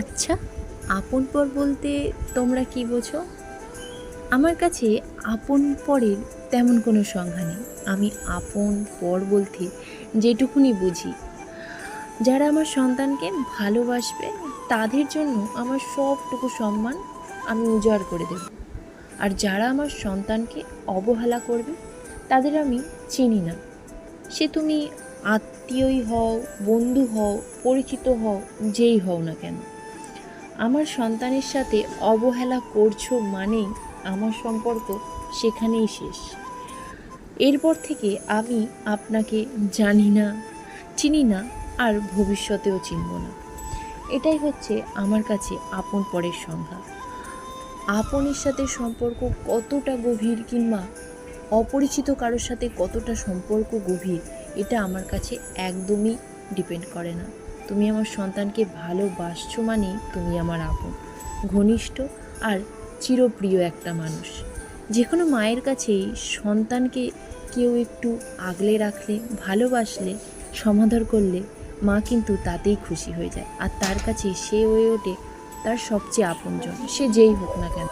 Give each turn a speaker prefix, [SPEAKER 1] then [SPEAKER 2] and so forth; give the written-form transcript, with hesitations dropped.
[SPEAKER 1] আচ্ছা, আপন পর বলতে তোমরা কি বোঝো? আমার কাছে আপন পরের তেমন কোনো সংজ্ঞা নেই। আমি আপন পর বলতে যেটুকুনি বুঝি, যারা আমার সন্তানকে ভালোবাসবে তাদের জন্য আমার সবটুকু সম্মান আমি উজাড় করে দেব। আর যারা আমার সন্তানকে অবহেলা করবে তাদের আমি চিনি না। সে তুমি আত্মীয়ই হও, বন্ধু হও, পরিচিত হও, যেই হও না কেন, আমার সন্তানের সাথে অবহেলা করছো মানেই আমার সম্পর্ক সেখানেই শেষ। এরপর থেকে আমি আপনাকে জানি না, চিনি না, আর ভবিষ্যতেও চিনব না। এটাই হচ্ছে আমার কাছে আপন পরের সংজ্ঞা। আপনের সাথে সম্পর্ক কতটা গভীর কিংবা অপরিচিত কারোর সাথে কতটা সম্পর্ক গভীর, এটা আমার কাছে একদমই ডিপেন্ড করে না। তুমি আমার সন্তানকে ভালোবাসছো মানেই তুমি আমার আপন, ঘনিষ্ঠ আর চিরপ্রিয় একটা মানুষ। যে কোনো মায়ের কাছেই সন্তানকে কেউ একটু আগলে রাখলে, ভালোবাসলে, সমাদর করলে মা কিন্তু তাতেই খুশি হয়ে যায়। আর তার কাছে সে হয়ে ওঠে তার সবচেয়ে আপনজন, সে যেই হোক না কেন।